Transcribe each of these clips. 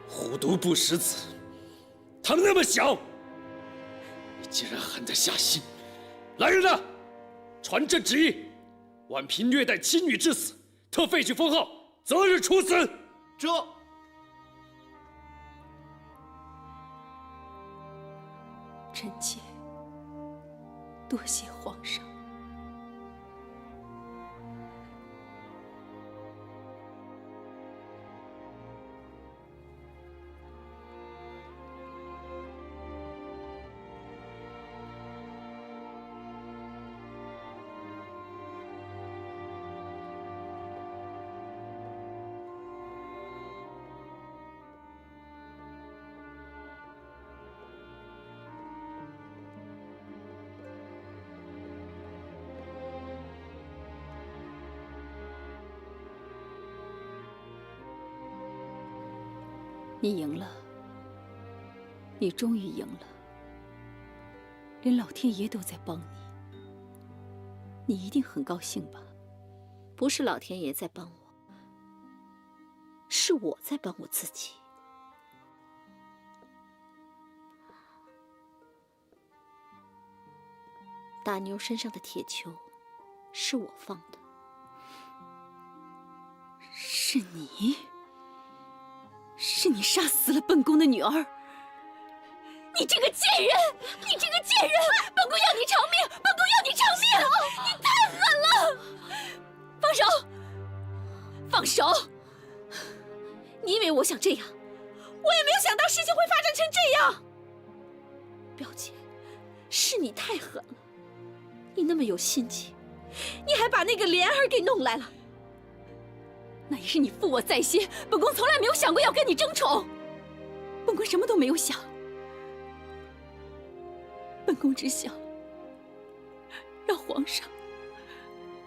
虎毒不食子，他那么小，你竟然狠得下心！来人呐，传朕旨意，宛嫔虐待妻女致死，特废去封号，择日处死。这。臣妾多谢皇上。你赢了，你终于赢了，连老天爷都在帮你，你一定很高兴吧？不是老天爷在帮我，是我在帮我自己。大妞身上的铁球是我放的。是你？是你杀死了本宫的女儿！你这个贱人！你这个贱人！本宫要你偿命！本宫要你偿命！你太狠了！放手！放手！你以为我想这样？我也没有想到事情会发展成这样。表姐，是你太狠了，你那么有心机，你还把那个莲儿给弄来了。那也是你负我在先，本宫从来没有想过要跟你争宠，本宫什么都没有想，本宫只想让皇上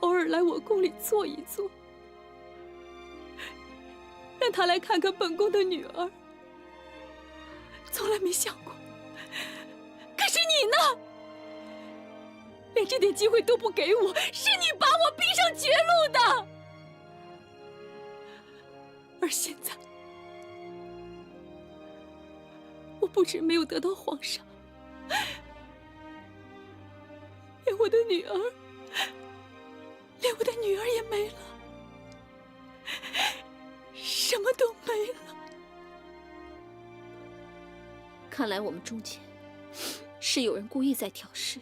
偶尔来我宫里坐一坐，让他来看看本宫的女儿，从来没想过。可是你呢？连这点机会都不给我，是你把我逼上绝路的。而现在，我不止没有得到皇上，连我的女儿也没了，什么都没了。看来我们中间是有人故意在挑事，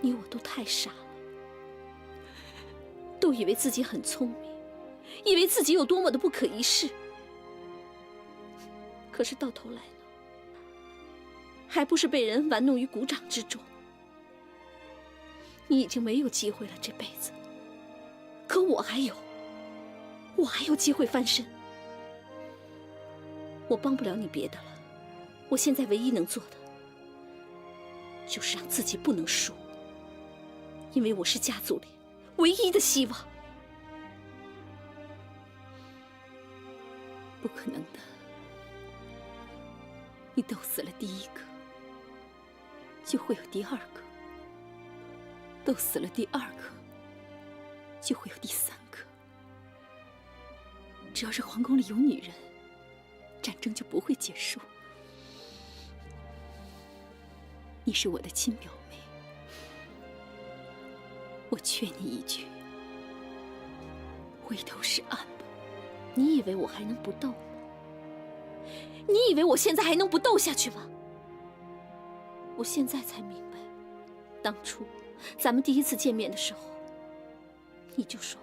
你我都太傻了，都以为自己很聪明，以为自己有多么的不可一世，可是到头来呢，还不是被人玩弄于股掌之中。你已经没有机会了，这辈子，可我还有机会翻身。我帮不了你别的了，我现在唯一能做的，就是让自己不能输，因为我是家族里唯一的希望。不可能的，你斗死了第一个，就会有第二个；斗死了第二个，就会有第三个。只要是皇宫里有女人，战争就不会结束。你是我的亲表妹，我劝你一句，回头是岸吧。你以为我还能不斗吗？你以为我现在还能不斗下去吗？我现在才明白，当初咱们第一次见面的时候，你就说，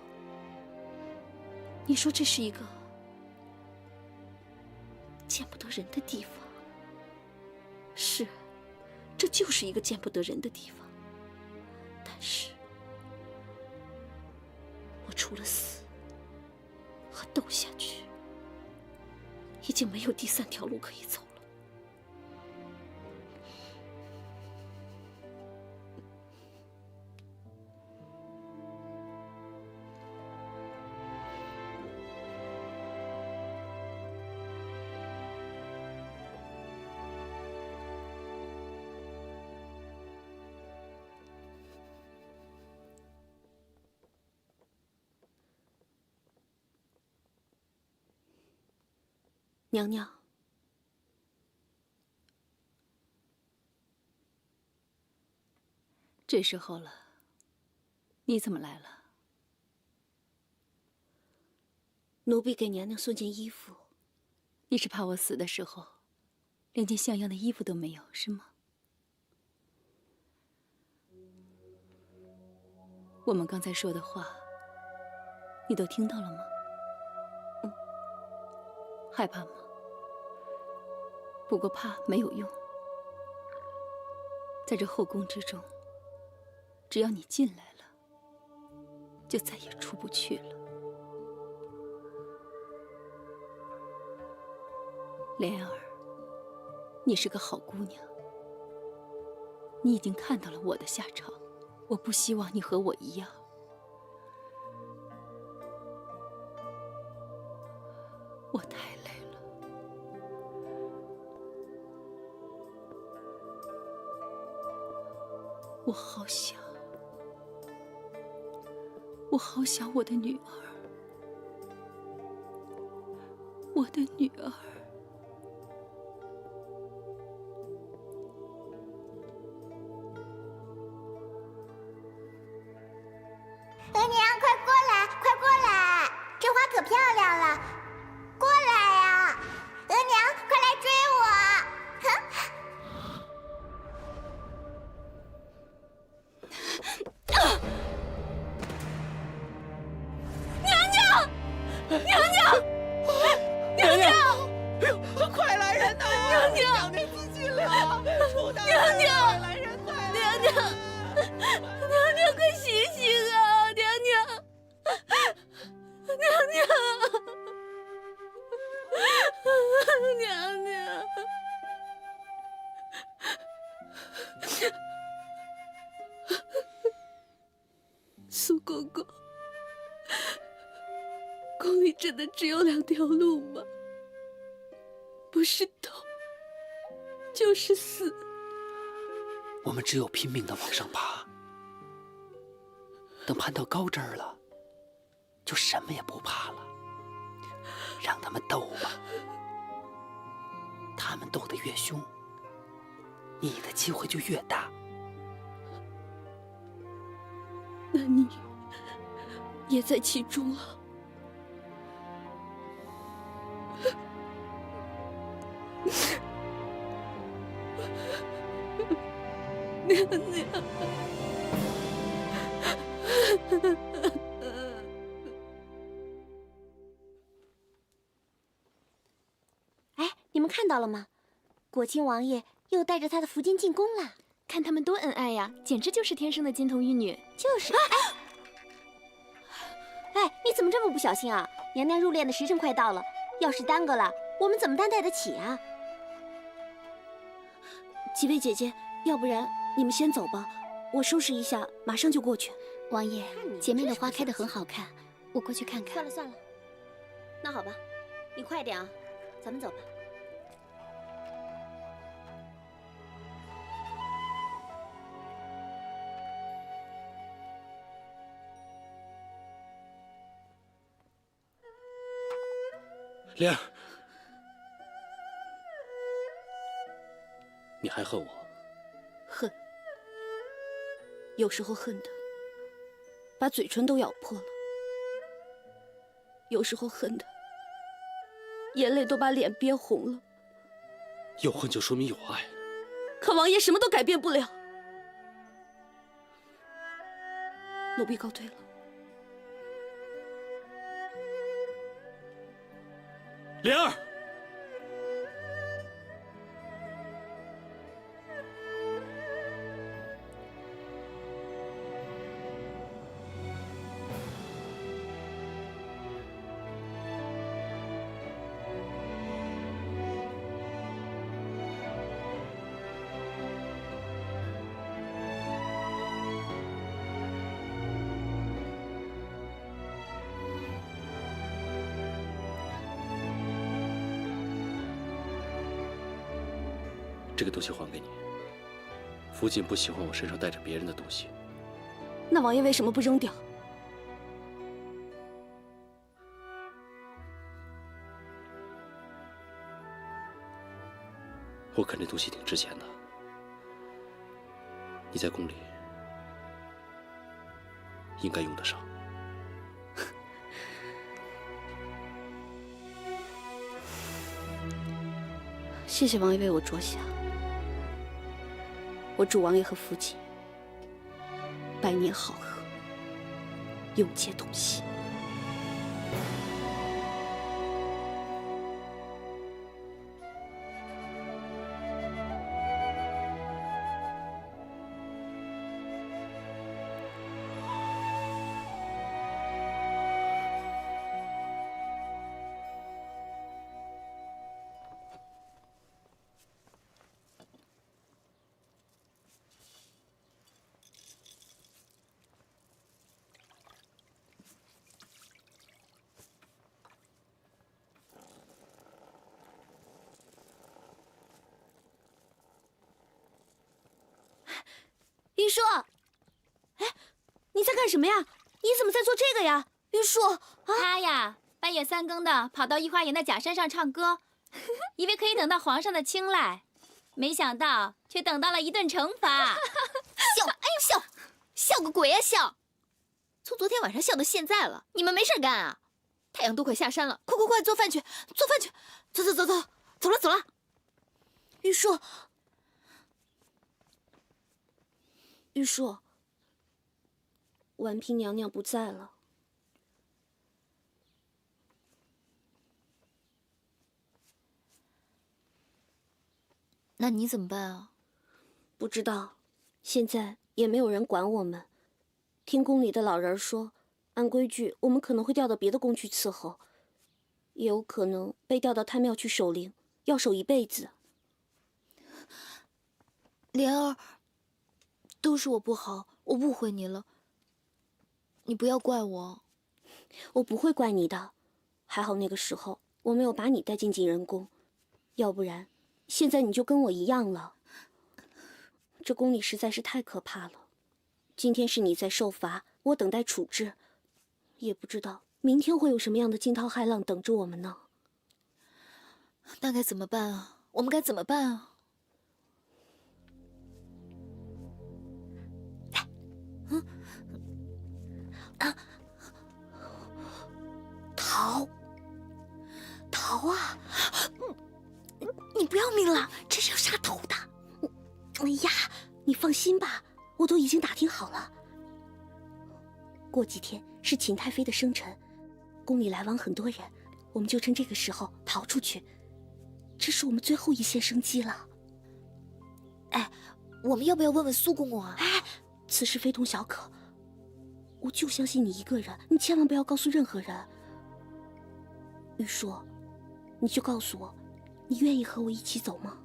你说这是一个见不得人的地方。是，这就是一个见不得人的地方。但是，我除了死和斗下去，已经没有第三条路可以走了。娘娘，这时候了，你怎么来了？奴婢给娘娘送件衣服。你是怕我死的时候，连件像样的衣服都没有，是吗？我们刚才说的话，你都听到了吗？害怕吗？不过怕没有用，在这后宫之中，只要你进来了，就再也出不去了。莲儿，你是个好姑娘，你已经看到了我的下场，我不希望你和我一样。我太累了，我好想我的女儿，我的女儿。额娘，快过来，快过来！这花可漂亮了，过来呀！额娘，快来追我！哼！快来人呐！娘娘自尽了！楚大人，快来人！快来！娘娘，快醒醒啊！娘娘，娘娘，苏公公，宫里真的只有2条路吗？不是斗，就是死。我们只有拼命的往上爬，等攀到高枝儿了，就什么也不怕了。让他们斗吧，他们斗得越凶，你的机会就越大。那你也在其中啊？娘娘，哎，你们看到了吗？果亲王爷又带着他的福晋进宫了。看他们多恩爱呀，简直就是天生的金童玉女。就是。哎，你怎么这么不小心啊？娘娘入殓的时辰快到了，要是耽搁了，我们怎么担待得起啊？几位姐姐，要不然你们先走吧，我收拾一下，马上就过去。王爷，前面的花开得很好看，我过去看看。算了算了，那好吧，你快点啊，咱们走吧。莲儿，你还恨我？恨，有时候恨的把嘴唇都咬破了，有时候恨的眼泪都把脸憋红了。有恨就说明有爱。可王爷什么都改变不了。奴婢告退了。莲儿，这个东西还给你。福晋不喜欢我身上带着别人的东西。那王爷为什么不扔掉？我看这东西挺值钱的，你在宫里应该用得上。谢谢王爷为我着想，我祝王爷和父亲百年好合，永结同心。玉树，哎，你在干什么呀？你怎么在做这个呀？玉树，他呀，半夜3更的跑到御花园的假山上唱歌，以为可以等到皇上的青睐，没想到却等到了一顿惩罚。笑个鬼呀笑！从昨天晚上笑到现在了，你们没事干啊？太阳都快下山了，快做饭去，做饭去！走了！玉树，玉树，婉嫔娘娘不在了。那你怎么办啊？不知道，现在也没有人管我们。听宫里的老人说，按规矩我们可能会调到别的宫去伺候，也有可能被调到太庙去守灵，要守一辈子。莲儿，都是我不好，我误会你了，你不要怪我。我不会怪你的，还好那个时候我没有把你带进景仁宫，要不然现在你就跟我一样了。这宫里实在是太可怕了。今天是你在受罚，我等待处置，也不知道明天会有什么样的惊涛骇浪等着我们呢。那该怎么办啊？我们该怎么办啊？逃啊！你不要命了？这是要杀头的。哎呀，你放心吧，我都已经打听好了。过几天是秦太妃的生辰，宫里来往很多人，我们就趁这个时候逃出去，这是我们最后一线生机了。哎，我们要不要问问苏公公啊？哎，此事非同小可，我就相信你一个人，你千万不要告诉任何人。玉树，你就告诉我，你愿意和我一起走吗？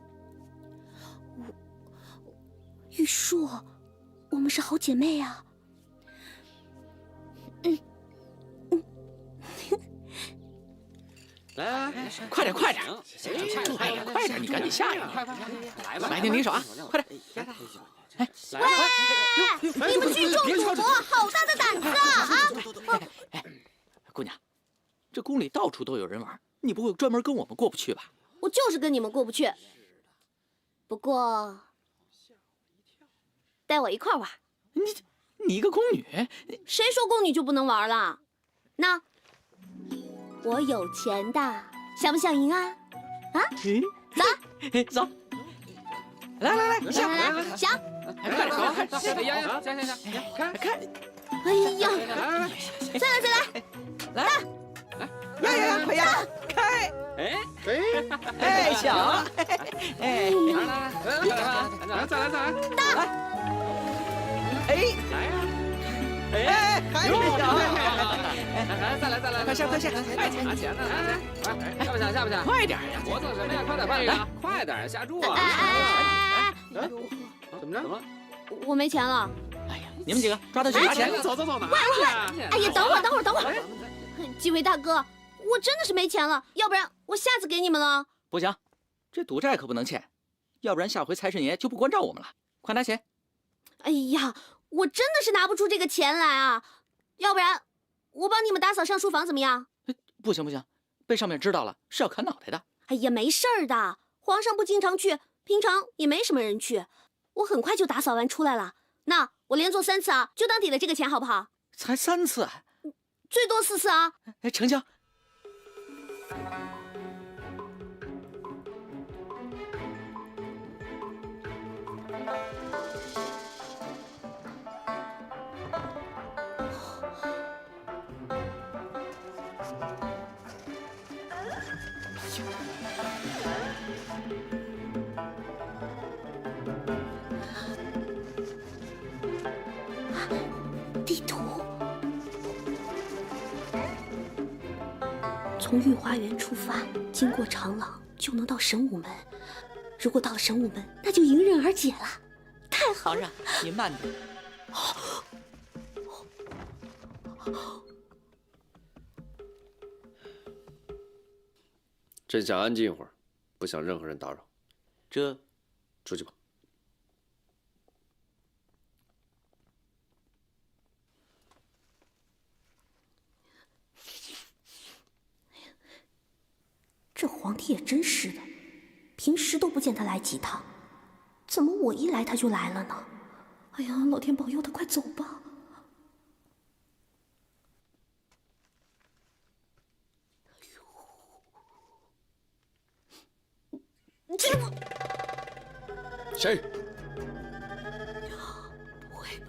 玉树，我们是好姐妹啊。来，快点，快点，你赶紧下呀！来点零手啊，快点！你们聚众赌博，好大的胆子啊！姑娘，这宫里到处都有人玩，你不会专门跟我们过不去吧？我就是跟你们过不去。不过，带我一块玩。你一个宫女，谁说宫女就不能玩了？那我有钱的，想不想赢啊？啊，走，来，想，快点，行，看，哎呀，再来，呀，快呀，开！哎，小，哎，来，再来，大，哎，来呀，哎，还是小，再来，快下，拿钱呢，下不下？快点呀！磨蹭什么呀？快点，快点，下注啊！怎么着？我没钱了。哎呀，你们几个抓他去拿钱！走，拿去！哎呀，等会儿！几位大哥，我真的是没钱了，要不然我下次给你们了。不行，这赌债可不能欠，要不然下回财神爷就不关照我们了。快拿钱！哎呀，我真的是拿不出这个钱来啊！要不然我帮你们打扫上书房怎么样？不行，被上面知道了是要砍脑袋的。哎呀，没事儿的，皇上不经常去，平常也没什么人去，我很快就打扫完出来了。那我连做3次啊，就当抵了这个钱，好不好？才3次，最多4次啊。哎，成交。地图，从御花园出发，经过长廊就能到神武门。如果到了神武门，那就迎刃而解了。太好了！皇上，您慢点。朕想安静一会儿，不想任何人打扰。这，出去吧。这皇帝也真是的，平时都不见他来几趟，怎么我一来他就来了呢？哎呀，老天保佑他快走吧！这不，谁？不会吧？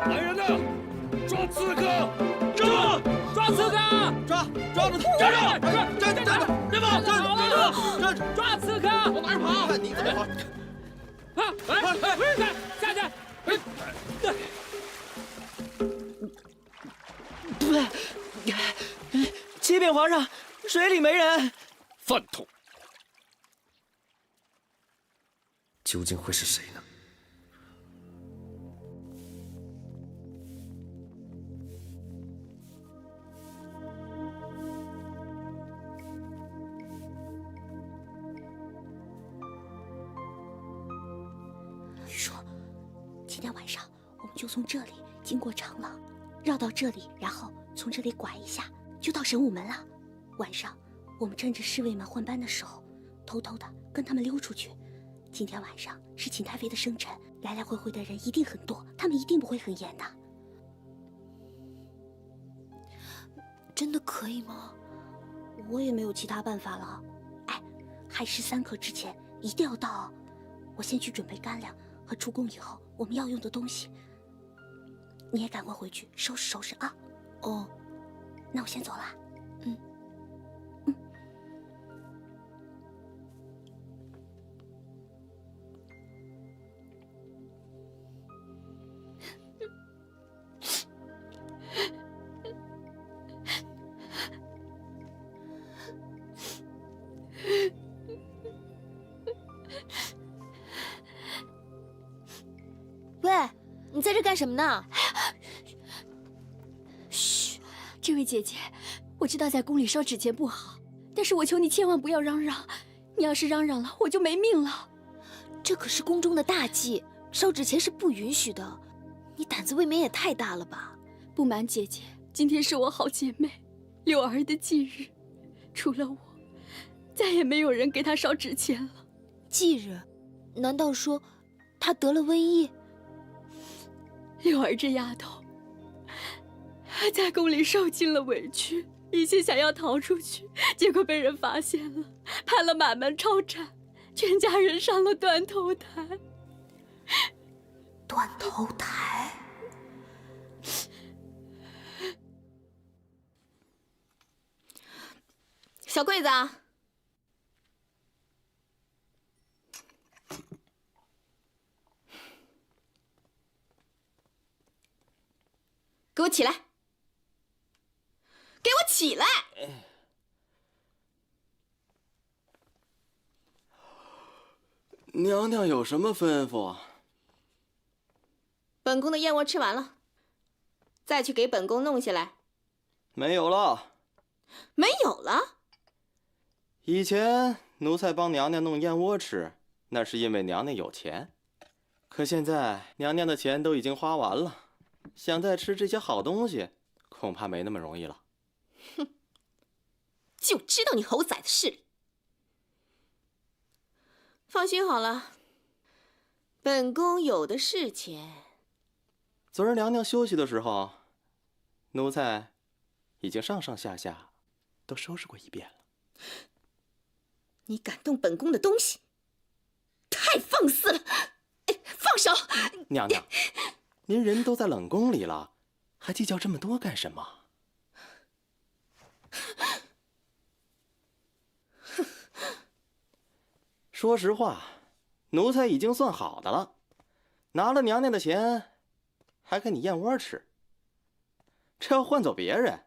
来人呐！抓刺客！抓刺客！抓住他！站住！别跑！抓刺客！往哪儿跑？看你怎么跑！下去！启禀皇上，水里没人。饭桶！究竟会是谁呢？说，今天晚上我们就从这里经过长廊，绕到这里，然后从这里拐一下，就到神武门了。晚上我们趁着侍卫们换班的时候，偷偷的跟他们溜出去。今天晚上是秦太妃的生辰，来来回回的人一定很多，他们一定不会很严的。真的可以吗？我也没有其他办法了。哎，亥时3刻之前一定要到哦。我先去准备干粮和出宫以后我们要用的东西。你也赶快回去收拾收拾啊。哦，那我先走了。嗯。喂，你在这干什么呢？嘘，这位姐姐，我知道在宫里烧纸钱不好，但是我求你千万不要嚷嚷，你要是嚷嚷了，我就没命了。这可是宫中的大忌，烧纸钱是不允许的。你胆子未免也太大了吧？不瞒姐姐，今天是我好姐妹柳儿的忌日，除了我，再也没有人给她烧纸钱了。忌日？难道说她得了瘟疫？柳儿这丫头，在宫里受尽了委屈，一心想要逃出去，结果被人发现了，判了满门抄斩，全家人上了断头台。断头台？小桂子啊，给我起来！给我起来！娘娘有什么吩咐？本宫的燕窝吃完了，再去给本宫弄下来。没有了。没有了？以前奴才帮娘娘弄燕窝吃，那是因为娘娘有钱。可现在娘娘的钱都已经花完了，想再吃这些好东西，恐怕没那么容易了。哼，就知道你猴崽子势力。放心好了，本宫有的是钱。昨儿娘娘休息的时候，奴才已经上上下下都收拾过一遍了。你敢动本宫的东西，太放肆了！放手！娘娘，您人都在冷宫里了，还计较这么多干什么？说实话，奴才已经算好的了，拿了娘娘的钱，还给你燕窝吃。这要换走别人，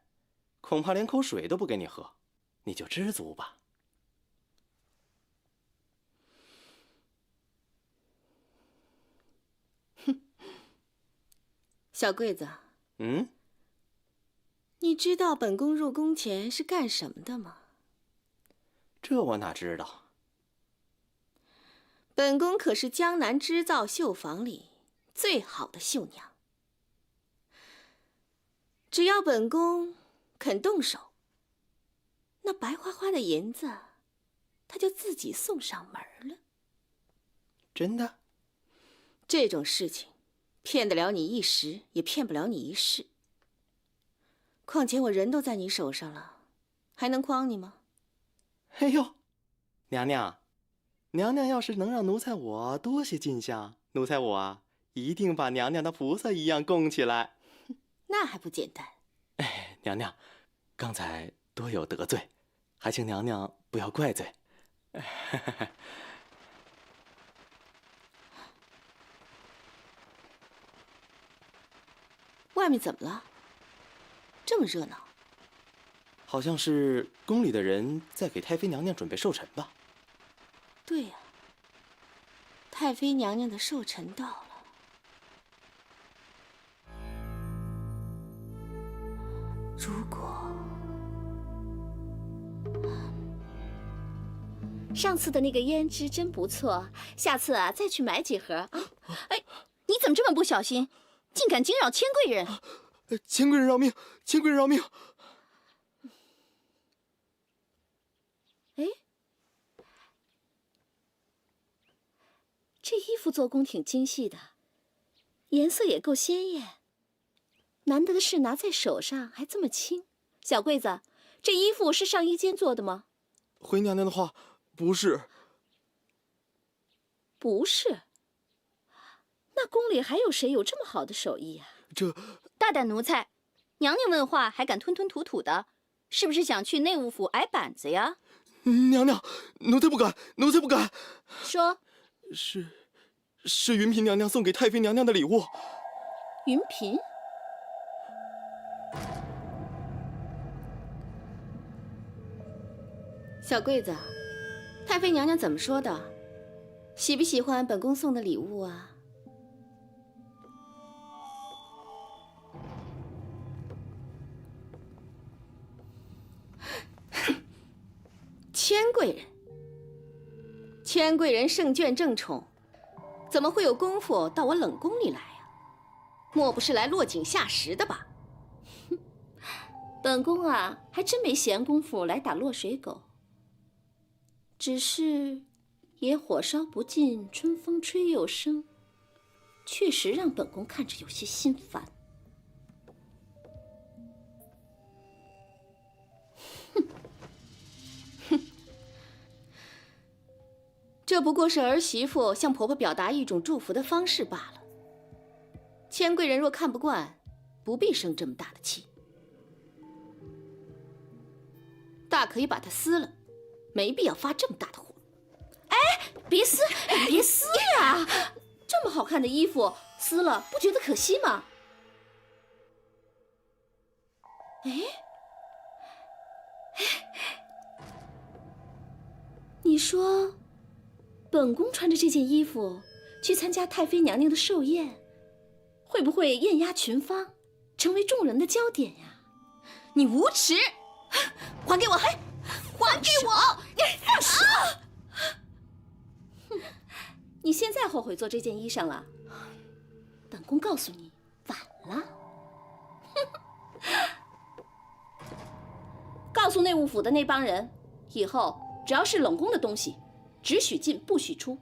恐怕连口水都不给你喝，你就知足吧。小桂子，你知道本宫入宫前是干什么的吗？这我哪知道。本宫可是江南织造绣坊里最好的绣娘，只要本宫肯动手，那白花花的银子，她就自己送上门了。真的？这种事情，骗得了你一时，也骗不了你一世。况且我人都在你手上了，还能诓你吗？哎呦，娘娘，娘娘要是能让奴才我多些进项，奴才我啊，一定把娘娘的菩萨一样供起来。那还不简单？哎，娘娘，刚才多有得罪，还请娘娘不要怪罪。外面怎么了？这么热闹？好像是宫里的人在给太妃娘娘准备寿辰吧？对呀，太妃娘娘的寿辰到了。如果上次的那个胭脂真不错，下次啊再去买几盒啊！哎，你怎么这么不小心，竟敢惊扰千贵人！千贵人饶命！千贵人饶命！哎，这衣服做工挺精细的，颜色也够鲜艳。难得的是拿在手上还这么轻。小桂子，这衣服是上衣间做的吗？回娘娘的话，不是。不是？那宫里还有谁有这么好的手艺啊？这大胆奴才，娘娘问话还敢吞吞吐吐的，是不是想去内务府挨板子呀？娘娘，奴才不敢，奴才不敢。说，是云嫔娘娘送给太妃娘娘的礼物。云嫔？小桂子，太妃娘娘怎么说的？喜不喜欢本宫送的礼物啊？千贵人，千贵人圣眷正宠，怎么会有功夫到我冷宫里来呀？莫不是来落井下石的吧？本宫啊，还真没闲工夫来打落水狗。只是野火烧不尽，春风吹又生，确实让本宫看着有些心烦。这不过是儿媳妇向婆婆表达一种祝福的方式罢了。千贵人若看不惯，不必生这么大的气，大可以把它撕了，没必要发这么大的火。哎，别撕，别撕呀！这么好看的衣服，撕了不觉得可惜吗？哎，你说，本宫穿着这件衣服去参加太妃娘娘的寿宴，会不会艳压群芳，成为众人的焦点呀？你无耻！还给我！还给我！你放手！你现在后悔做这件衣裳了？本宫告诉你，晚了。了？告诉内务府的那帮人，以后只要是冷宫的东西，只许进不许出。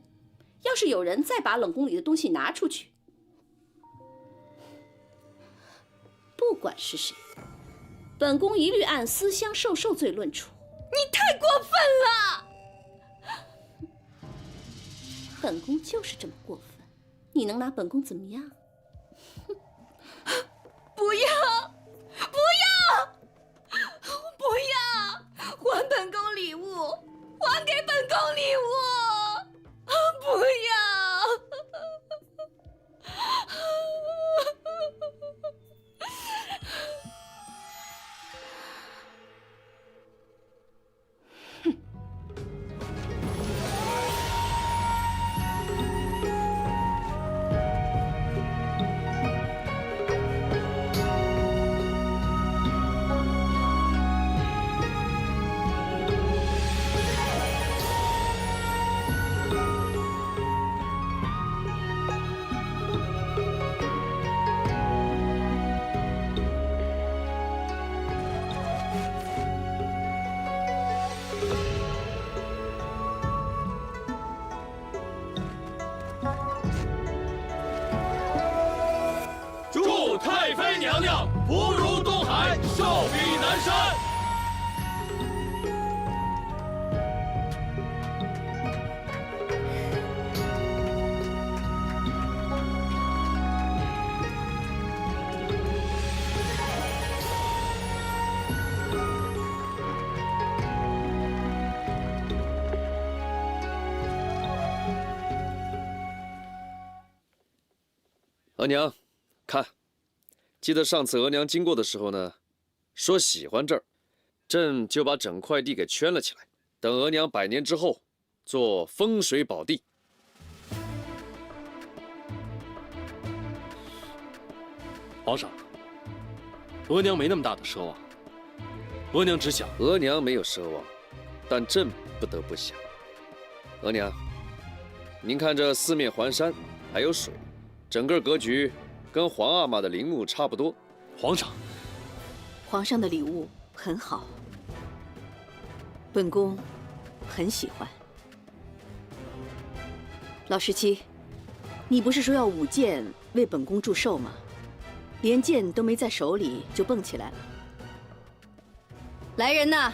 要是有人再把冷宫里的东西拿出去，不管是谁，本宫一律按私相授受罪论处。你太过分了！本宫就是这么过分，你能拿本宫怎么样？不要！不要！不要！还本宫礼物！还给本宫礼物！不要！祝太妃娘娘福如东海，寿比南山。额娘，看，记得上次额娘经过的时候呢，说喜欢这儿，朕就把整块地给圈了起来，等额娘100年之后，做风水宝地。皇上，额娘没那么大的奢望，额娘只想……额娘没有奢望，但朕不得不想。额娘，您看这四面环山，还有水。整个格局跟皇阿玛的陵墓差不多。皇上，皇上的礼物很好，本宫很喜欢。老17，你不是说要舞剑为本宫祝寿吗？连剑都没在手里就蹦起来了。来人呐，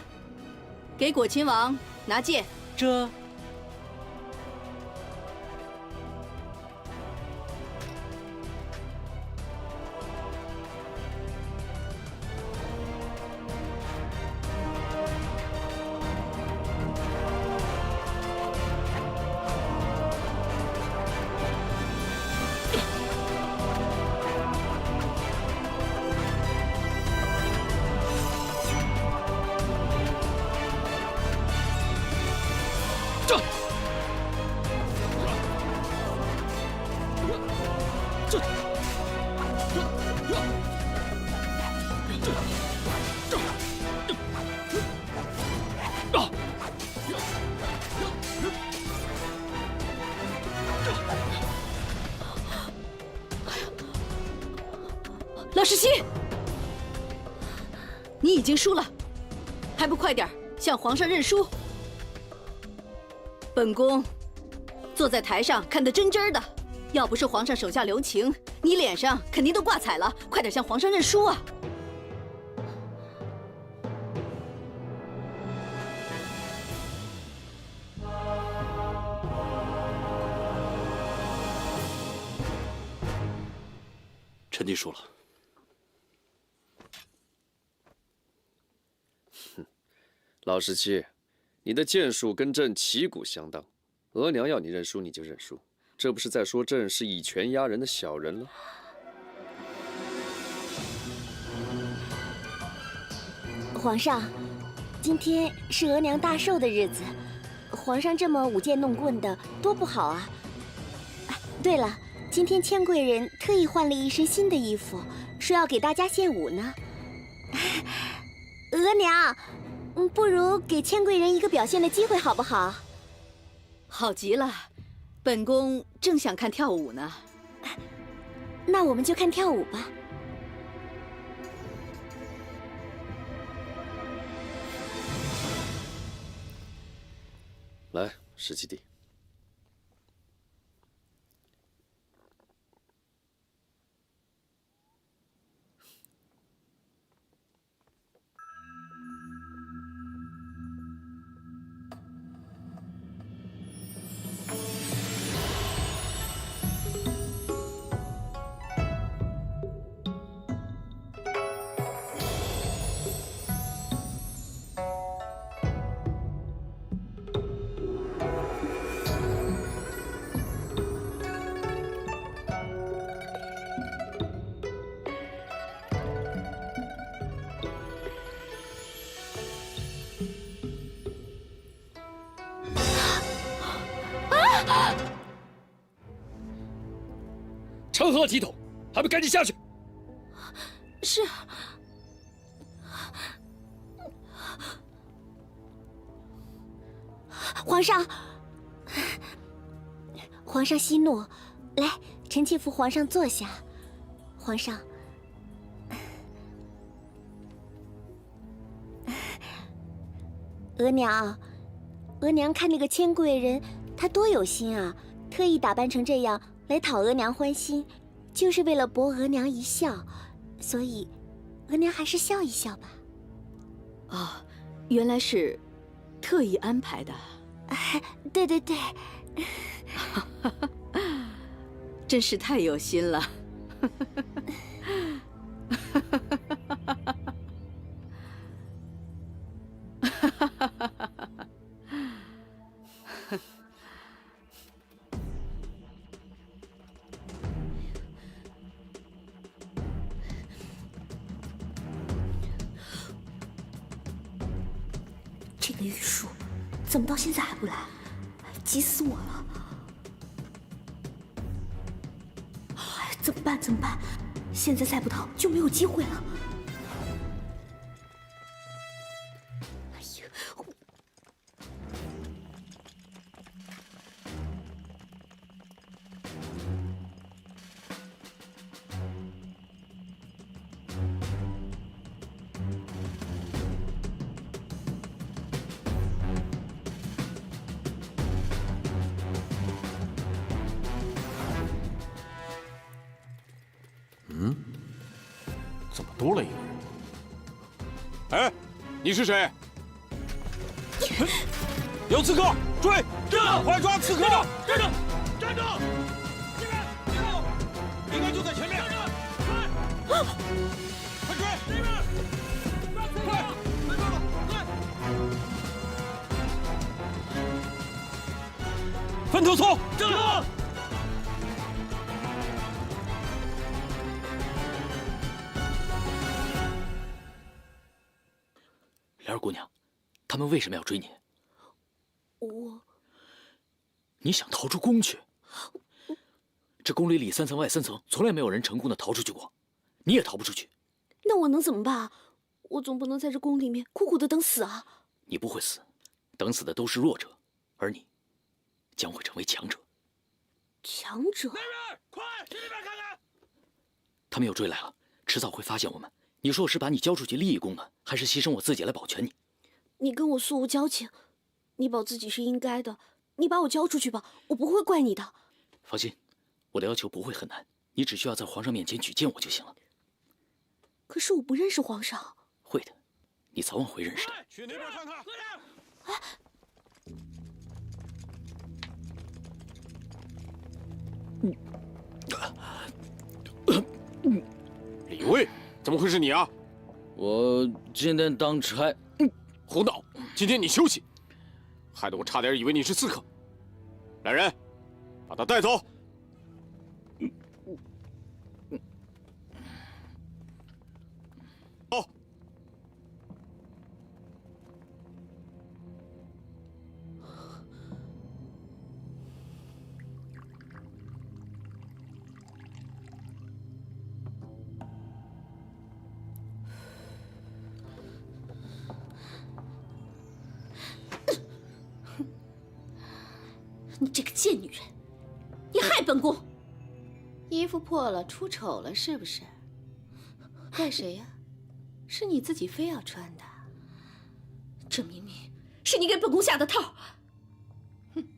给果亲王拿剑。这。老17，你已经输了，还不快点向皇上认输！本宫坐在台上看得真真的，要不是皇上手下留情，你脸上肯定都挂彩了。快点向皇上认输啊！臣弟输了。老17，你的剑术跟朕旗鼓相当，额娘要你认输你就认输，这不是在说朕是以权压人的小人了？皇上，今天是额娘大寿的日子，皇上这么舞剑弄棍的，多不好啊！对了，今天千贵人特意换了一身新的衣服，说要给大家献舞呢。额娘。不如给千贵人一个表现的机会，好不好？好极了，本宫正想看跳舞呢。那我们就看跳舞吧。来，17弟。成何体统！还不赶紧下去！是。皇上，皇上息怒，来，臣妾扶皇上坐下。皇上，额娘看那个千贵人，她多有心啊，特意打扮成这样来讨额娘欢心，就是为了博额娘一笑，所以额娘还是笑一笑吧。哦，原来是特意安排的。对对对，真是太有心了。这个玉树怎么到现在还不来？急死我了！怎么办？怎么办？现在再不逃就没有机会了。哎呀！怎么多了一个人？哎，你是谁？有刺客，追！快抓刺客！站住！站住！这边，别动！应该就在前面。快追！这边，快！快抓！快！分头冲！站住！莲儿姑娘，他们为什么要追你？你想逃出宫去？这宫里里3层外3层，从来没有人成功的逃出去过，你也逃不出去。那我能怎么办？我总不能在这宫里面苦苦的等死啊！你不会死，等死的都是弱者，而你将会成为强者。强者？那边，快去那边看看！他们又追来了，迟早会发现我们。你说我是把你交出去利益宫呢，还是牺牲我自己来保全你？你跟我素无交情，你保自己是应该的，你把我交出去吧，我不会怪你的。放心，我的要求不会很难，你只需要在皇上面前举荐我就行了。可是我不认识皇上。会的，你早晚会认识的。去那边看看。李卫，怎么会是你啊？我今天当差。胡闹！今天你休息，害得我差点以为你是刺客。来人，把他带走。走。你这个贱女人，你害本宫！衣服破了，出丑了，是不是？怪谁呀？是你自己非要穿的。这明明是你给本宫下的套！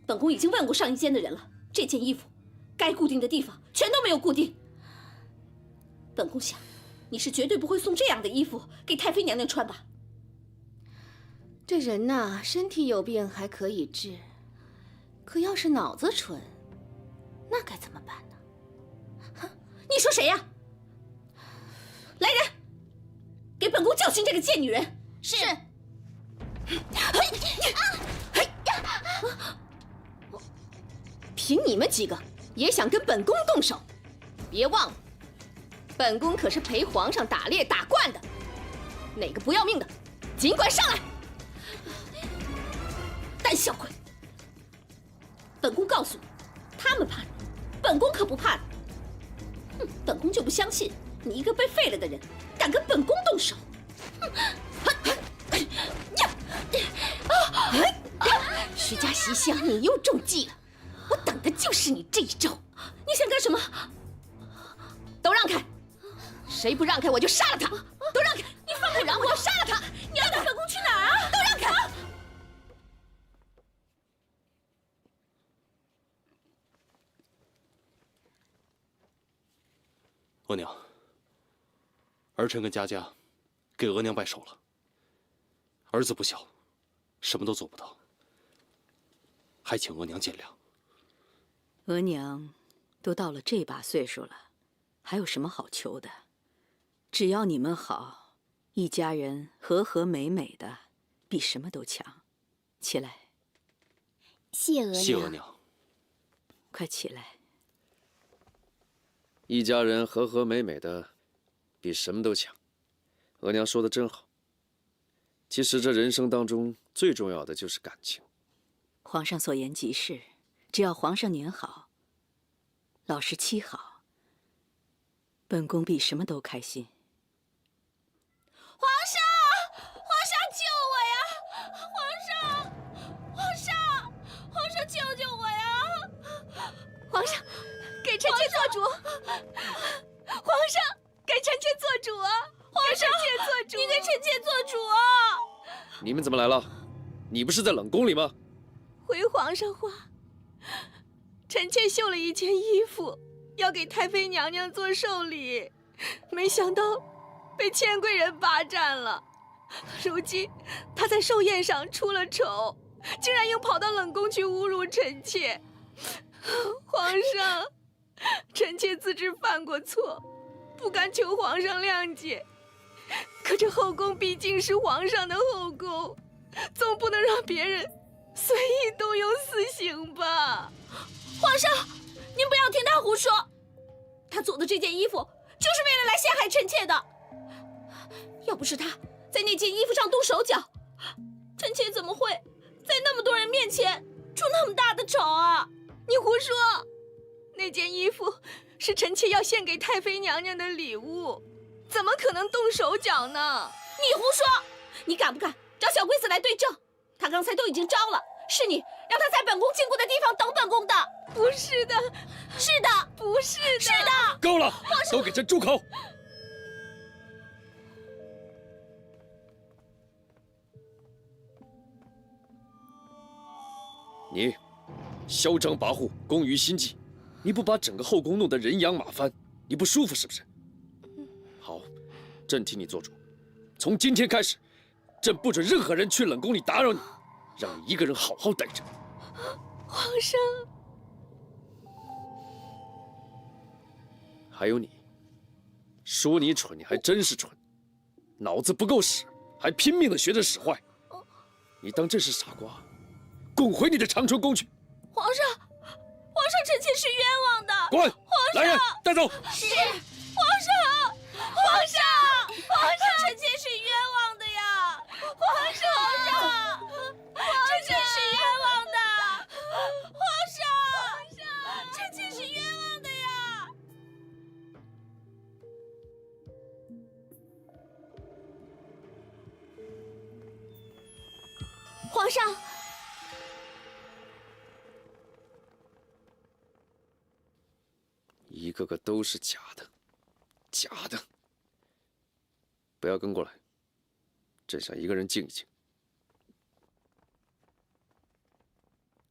本宫已经问过上一间的人了，这件衣服该固定的地方全都没有固定。本宫想，你是绝对不会送这样的衣服给太妃娘娘穿吧？这人呐，身体有病还可以治，可要是脑子蠢，那该怎么办呢？哼，你说谁呀？来人，给本宫教训这个贱女人！是。凭你们几个也想跟本宫动手？别忘了，本宫可是陪皇上打猎打惯的。哪个不要命的，尽管上来！胆小鬼！本宫告诉你，他们怕你，本宫可不怕你。哼，本宫就不相信你一个被废了的人敢跟本宫动手。徐家席香，你又中计了！我等的就是你这一招。你想干什么？都让开！谁不让开，我就杀了他！都让开！你放开我，我杀了他！你要带本宫去哪儿啊？都让开！额娘，儿臣跟佳佳给额娘拜寿了。儿子不小，什么都做不到，还请额娘见谅。额娘都到了这把岁数了，还有什么好求的？只要你们好，一家人和和美美的，比什么都强。起来。谢额娘。谢额娘。快起来。一家人和和美美的，比什么都强。额娘说的真好。其实这人生当中最重要的就是感情。皇上所言极是，只要皇上您好，老十七好，本宫比什么都开心。皇上，皇上救我呀！皇上，救救我呀！皇上，给臣妾做主！皇上，给臣妾做主啊！皇上，你给臣妾做主啊！你们怎么来了？你不是在冷宫里吗？回皇上话，臣妾绣了一件衣服，要给太妃娘娘做寿礼，没想到被千贵人霸占了。如今她在寿宴上出了丑，竟然又跑到冷宫去侮辱臣妾。皇上，臣妾自知犯过错，不敢求皇上谅解。可这后宫毕竟是皇上的后宫，总不能让别人随意动用私刑吧？皇上，您不要听他胡说，他做的这件衣服就是为了来陷害臣妾的。要不是他在那件衣服上动手脚，臣妾怎么会在那么多人面前出那么大的丑啊？你胡说！那件衣服是臣妾要献给太妃娘娘的礼物，怎么可能动手脚呢？你胡说！你敢不敢找小龟子来对证？他刚才都已经招了，是你让他在本宫经过的地方等本宫的。不是的，是的，不是的，是的。够了，都给朕住口！你嚣张跋扈，工于心计，你不把整个后宫弄得人仰马翻，你不舒服是不是？好，朕替你做主，从今天开始，朕不准任何人去冷宫里打扰你，让你一个人好好待着。皇上，还有你，说你蠢，你还真是蠢，脑子不够使，还拼命的学着使坏。你当朕是傻瓜？滚回你的长春宫去！皇上，臣妾是冤枉的。滚！来人，带走。是，皇上，臣妾是冤枉的呀！皇上，臣妾是冤枉的。皇上，臣妾是冤枉的呀！皇上。一个个都是假的，假的！不要跟过来，朕想一个人静一静。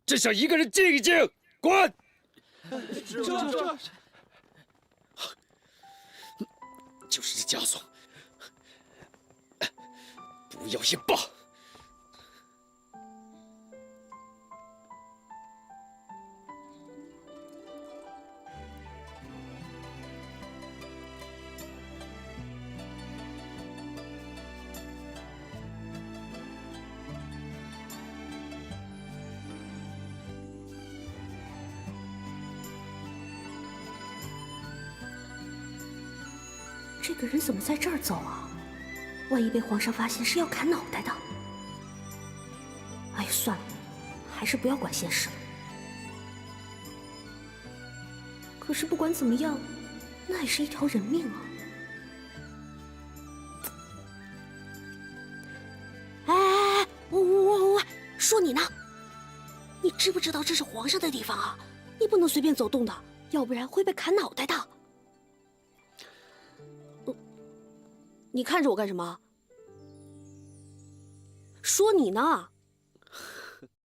只想一个人静一静，滚！就是这家伙，不要也罢。这个人怎么在这儿走啊？万一被皇上发现是要砍脑袋的。哎呀，算了，还是不要管闲事了。可是不管怎么样，那也是一条人命啊！哎，喂，说你呢？你知不知道这是皇上的地方啊？你不能随便走动的，要不然会被砍脑袋的。你看着我干什么？说你呢？